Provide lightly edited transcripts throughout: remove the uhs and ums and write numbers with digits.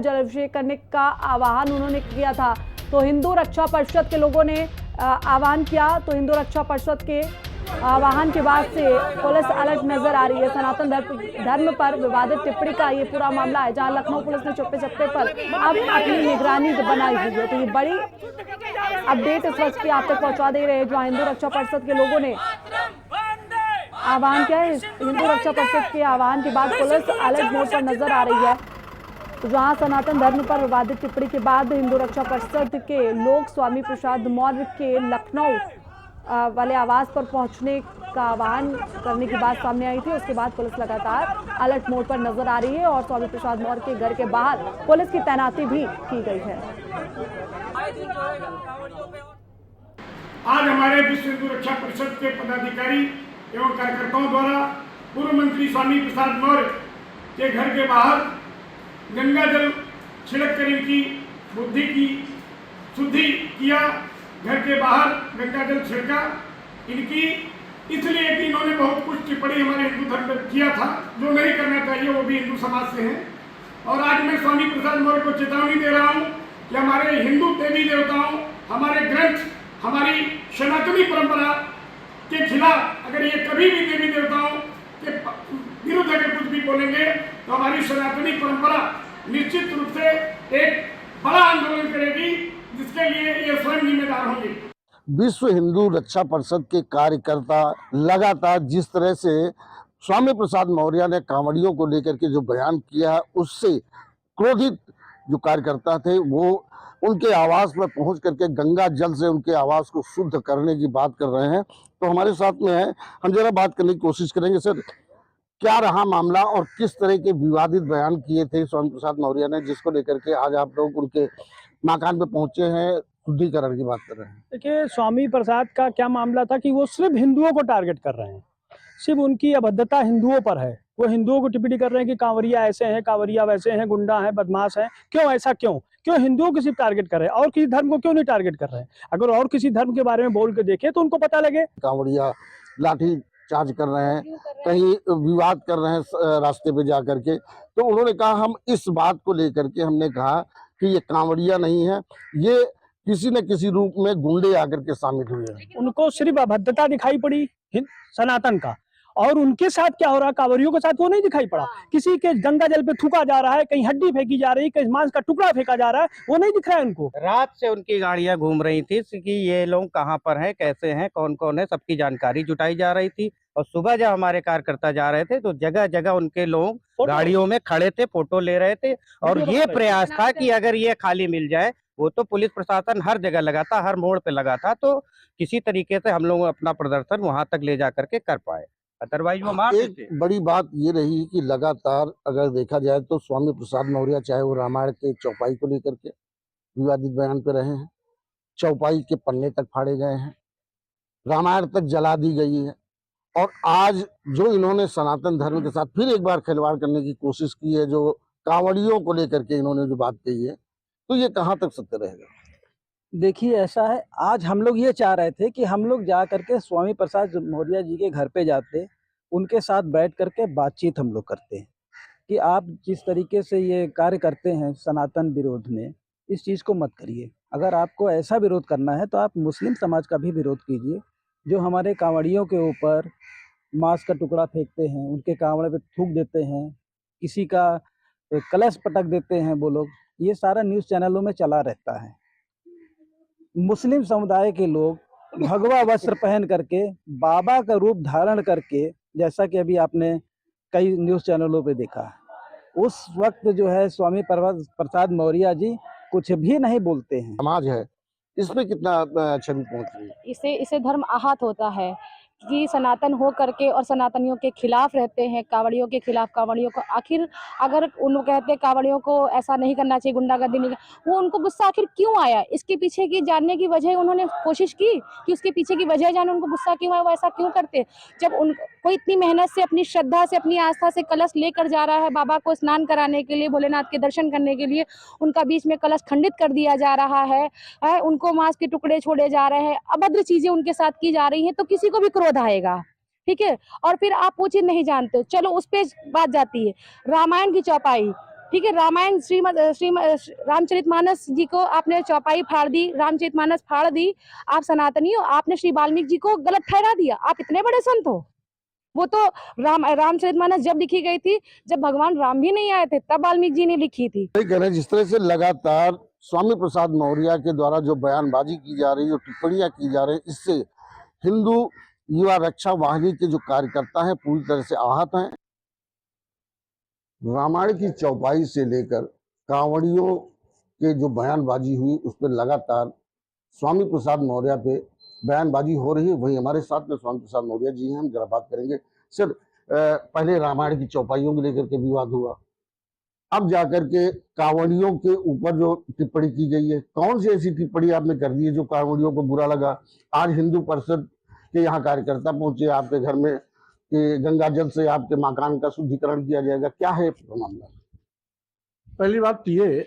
जल अभिषेक करने का आह्वान उन्होंने किया था। तो हिंदू रक्षा परिषद के लोगों ने आह्वान किया, तो हिंदू रक्षा परिषद के आह्वान के बाद से पुलिस अलर्ट नजर आ रही है। सनातन धर्म पर विवादित टिप्पणी का ये पूरा मामला है, जहां लखनऊ पुलिस ने चुप्पे चप्पे पर अब अपनी निगरानी बनाई हुई है। तो ये बड़ी अपडेट इस वक्त की आप तक पहुंचा दे रहे हैं, जहां हिंदू रक्षा परिषद के लोगों ने आह्वान किया है। हिंदू रक्षा परिषद के आह्वान के बाद पुलिस अलर्ट मोड पर नजर आ रही है। तो जहां सनातन धर्म पर विवादित टिप्पणी के बाद हिंदू रक्षा परिषद के लोग स्वामी प्रसाद मौर्य के लखनऊ वाले आवास पर पहुंचने का आह्वान करने की बात सामने आई थी। उसके बाद पुलिस लगातार अलर्ट मोड पर नजर आ रही है और स्वामी प्रसाद मौर्य के घर के बाहर पुलिस की तैनाती भी की गई है। आज हमारे विश्व हिंदू रक्षा परिषद के पदाधिकारी एवं कार्यकर्ताओं द्वारा पूर्व मंत्री स्वामी प्रसाद मौर्य के घर के बाहर गंगा जल छिड़क कर इनकी बुद्धि की शुद्धि किया। घर के बाहर गंगा जल छिड़का इनकी, इसलिए कि इन्होंने बहुत कुछ टिप्पणी हमारे हिंदू धर्म पर किया था जो नहीं करना चाहिए, वो भी हिंदू समाज से हैं। और आज मैं स्वामी प्रसाद मौर्य को चेतावनी दे रहा हूँ कि हमारे हिंदू देवी देवताओं, हमारे ग्रंथ, हमारी सनातनी परंपरा के खिलाफ अगर ये कभी भी देवी देवताओं के विरुद्ध अगर कुछ भी बोलेंगे तो हमारी सनातनी परंपरा निश्चित रूप से एक बड़ा आंदोलन करेगी, जिसके लिए ये स्वयं जिम्मेदार होंगे। विश्व हिंदू रक्षा परिषद के कार्यकर्ता लगातार जिस तरह से स्वामी प्रसाद मौर्य ने कांवड़ियों को लेकर के जो बयान किया, उससे क्रोधित जो कार्यकर्ता थे वो उनके आवास पर पहुंच करके गंगा जल से उनके आवास को शुद्ध करने की बात कर रहे हैं। तो हमारे साथ में है, हम जरा बात करने की कोशिश करेंगे। सर, क्या रहा मामला और किस तरह के विवादित बयान किए थे स्वामी प्रसाद मौर्य ने, जिसको लेकर के आज आप लोग उनके मकान पे पहुंचे हैं, शुद्धिकरण की बात कर रहे हैं? देखिए, स्वामी प्रसाद का क्या मामला था कि वो सिर्फ हिंदुओं को टारगेट कर रहे हैं, सिर्फ उनकी अभद्रता हिंदुओं पर है। वो हिंदुओं को टिप्पणी कर रहे हैं कि कांवरिया ऐसे हैं, कांवरिया वैसे हैं, गुंडा हैं, बदमाश हैं। क्यों ऐसा, क्यों हिंदुओं को सिर्फ टारगेट कर रहे हैं और किसी धर्म को क्यों नहीं टारगेट कर रहे हैं? अगर और किसी धर्म के बारे में बोल के देखे तो उनको पता लगे। कांवरिया लाठी चार्ज कर रहे हैं, कहीं विवाद कर रहे हैं रास्ते पे जा करके। तो उन्होंने कहा, हम इस बात को लेकर के हमने कहा कि ये कांवड़िया नहीं है, ये किसी न किसी रूप में गुंडे आकर के शामिल हुए हैं। उनको सिर्फ अभद्रता दिखाई पड़ी सनातन का, और उनके साथ क्या हो रहा, कांवरियों के साथ वो नहीं दिखाई पड़ा। किसी के गंगा जल पे थूका जा रहा है, कहीं हड्डी फेंकी जा रही है, कहीं मांस का टुकड़ा फेंका जा रहा है, वो नहीं दिख रहा है उनको। रात से उनकी गाड़ियां घूम रही थी कि ये लोग कहाँ पर हैं, कैसे हैं, कौन कौन है, सबकी जानकारी जुटाई जा रही थी। और सुबह जब हमारे कार्यकर्ता जा रहे थे तो जगह जगह उनके लोग गाड़ियों में खड़े थे, फोटो ले रहे थे। और ये प्रयास था कि अगर ये खाली मिल जाए, वो तो पुलिस प्रशासन हर जगह लगा था, हर मोड़ पे लगा था, तो किसी तरीके से हम लोग अपना प्रदर्शन वहां तक ले जा करके कर पाए, अदरवाइज वो मार देते। बड़ी बात ये रही कि लगातार अगर देखा जाए तो स्वामी प्रसाद मौर्य चाहे वो रामायण के चौपाई को लेकर के विवादित बयान पे रहे हैं, चौपाई के पन्ने तक फाड़े गए हैं, रामायण तक जला दी गई है, और आज जो इन्होंने सनातन धर्म के साथ फिर एक बार खिलवाड़ करने की कोशिश की है, जो कांवड़ियों को लेकर के इन्होंने जो बात कही है, तो ये कहाँ तक सत्य रहेगा? देखिए, ऐसा है, आज हम लोग ये चाह रहे थे कि हम लोग जा करके स्वामी प्रसाद मौर्य जी के घर पे जाते, उनके साथ बैठ करके बातचीत हम लोग करते कि आप जिस तरीके से ये कार्य करते हैं सनातन विरोध में, इस चीज़ को मत करिए। अगर आपको ऐसा विरोध करना है तो आप मुस्लिम समाज का भी विरोध कीजिए, जो हमारे कांवड़ियों के ऊपर मांस का टुकड़ा फेंकते हैं, उनके कांवड़े पे थूक देते हैं, किसी का कलश पटक देते हैं वो लोग। ये सारा न्यूज़ चैनलों में चला रहता है। मुस्लिम समुदाय के लोग भगवा वस्त्र पहन करके, बाबा का रूप धारण करके, जैसा कि अभी आपने कई न्यूज़ चैनलों पे देखा, उस वक्त जो है स्वामी प्रसाद मौर्य जी कुछ भी नहीं बोलते हैं। समाज है, इसमें कितना क्षति पहुंच रही है? इससे धर्म आहत होता है कि सनातन हो करके और सनातनियों के खिलाफ रहते हैं, कांवड़ियों के खिलाफ। कांवड़ियों को आखिर अगर उन कहते कांवड़ियों को ऐसा नहीं करना चाहिए, गुंडागर्दी नहीं, वो उनको गुस्सा आखिर क्यों आया, इसके पीछे की जानने की वजह उन्होंने कोशिश की कि उसके पीछे की वजह जाने, उनको गुस्सा क्यों आया, वो ऐसा क्यों करते। जब उन कोई इतनी मेहनत से, अपनी श्रद्धा से, अपनी आस्था से कलश लेकर जा रहा है बाबा को स्नान कराने के लिए, भोलेनाथ के दर्शन करने के लिए, उनका बीच में कलश खंडित कर दिया जा रहा है, उनको मांस के टुकड़े छोड़े जा रहे हैं, अभद्र चीजें उनके साथ की जा रही हैं, तो किसी को भी क्रोध आएगा, ठीक है। और फिर आप वो चीज नहीं जानते, चलो उस पे बात जाती है। रामायण की चौपाई ठीक है, रामायण रामचरितमानस जी को आपने चौपाई फाड़ दी, रामचरितमानस फाड़ दी। आप सनातनी हो, आपने श्री वाल्मीकि जी को गलत ठहरा दिया। आप इतने बड़े संत हो। वो तो रामचरितमानस जब लिखी गई थी, जब भगवान राम भी नहीं आए थे, तब वाल्मीकि जी ने लिखी थी। कह रहे हैं जिस तरह से लगातार स्वामी प्रसाद मौर्य के द्वारा जो बयानबाजी की जा रही है, जो टिप्पणियां की जा रही है, इससे हिंदू युवा रक्षा वाहिनी के जो कार्यकर्ता हैं पूरी तरह से आहत हैं। रामायण की चौपाई से लेकर कांवड़ियों के जो बयानबाजी हुई उस पर लगातार स्वामी प्रसाद मौर्य पे बयानबाजी हो रही है। वहीं हमारे साथ में स्वामी प्रसाद मौर्य जी हैं, हम जरा बात करेंगे। सर, पहले रामायण की चौपाइयों को लेकर के विवाद हुआ, अब जाकर के कांवड़ियों के ऊपर जो टिप्पणी की गई है, कौन सी ऐसी टिप्पणी आपने कर दी है जो कांवड़ियों को बुरा लगा? आज हिंदू परिषद के यहाँ कार्यकर्ता पहुंचे आपके घर में कि गंगा जल से आपके मकान का शुद्धिकरण किया जाएगा, क्या है मामला? पहली बात ये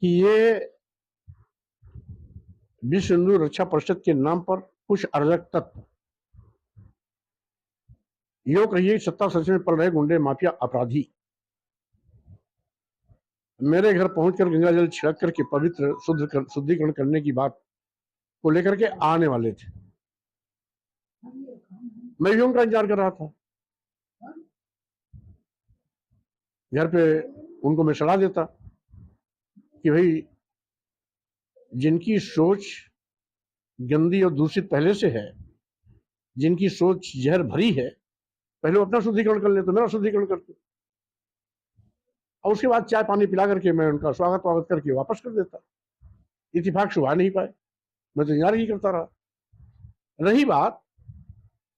कि ये विश्व हिंदू रक्षा परिषद के नाम पर कुछ अराजक तत्व, यो कहिए सत्ता संसद में पड़ रहे गुंडे माफिया अपराधी मेरे घर पहुंचकर गंगा जल छिड़क करके पवित्र शुद्धिकरण करने की बात को लेकर के आने वाले थे। मैं भी उनका इंतजार कर रहा था। घर पे उनको मैं सलाह देता कि भाई जिनकी सोच गंदी और दूषित पहले से है, जिनकी सोच जहर भरी है, पहले वो अपना शुद्धिकरण कर ले तो मेरा शुद्धिकरण करते, और उसके बाद चाय पानी पिला करके मैं उनका स्वागत करके वापस कर देता। इत्तेफाक शुभा नहीं पाए, मैं तो इंतजार ही करता रहा। रही बात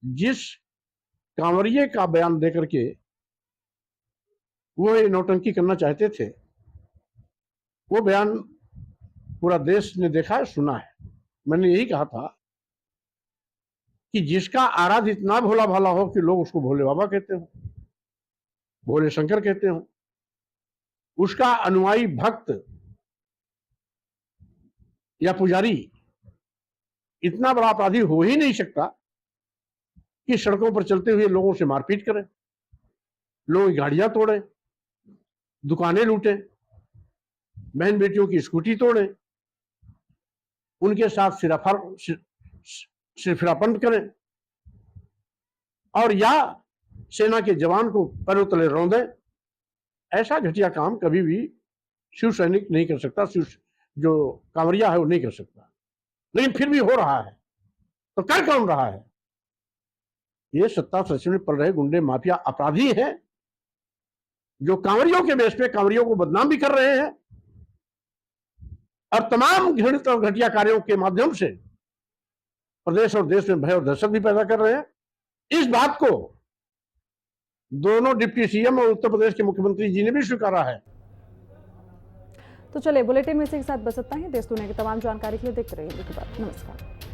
जिस कांवरिये का बयान देकर के वो ये नौटंकी करना चाहते थे, वो बयान पूरा देश ने देखा है, सुना है। मैंने यही कहा था कि जिसका आराध इतना भोला भाला हो कि लोग उसको भोले बाबा कहते हो, भोले शंकर कहते हो, उसका अनुयायी भक्त या पुजारी इतना बड़ा अपराधी हो ही नहीं सकता कि सड़कों पर चलते हुए लोगों से मारपीट करें, लोगों की गाड़ियां तोड़ें, दुकानें लूटें, बहन बेटियों की स्कूटी तोड़ें, उनके साथ सिरफिरापन करें, और या सेना के जवान को पैरों तले रौंदें। ऐसा घटिया काम कभी भी शिव सैनिक नहीं कर सकता, जो कांवरिया है वो नहीं कर सकता। लेकिन फिर भी हो रहा है, तो कर कौन रहा है? ये सत्ता संसद में पड़ रहे गुंडे माफिया अपराधी हैं, जो कांवरियों के बेस पे कांवरियों को बदनाम भी कर रहे हैं और तमाम घृणित और घटिया कार्यों के माध्यम से प्रदेश और देश में भय और दहशत भी पैदा कर रहे हैं। इस बात को दोनों डिप्टी सीएम और उत्तर प्रदेश के मुख्यमंत्री जी ने भी स्वीकारा है। तो चलिए, बुलेटिन में से एक साथ बस इतना ही। देश दुनिया की तमाम जानकारी के लिए देखते रहिए। नमस्कार।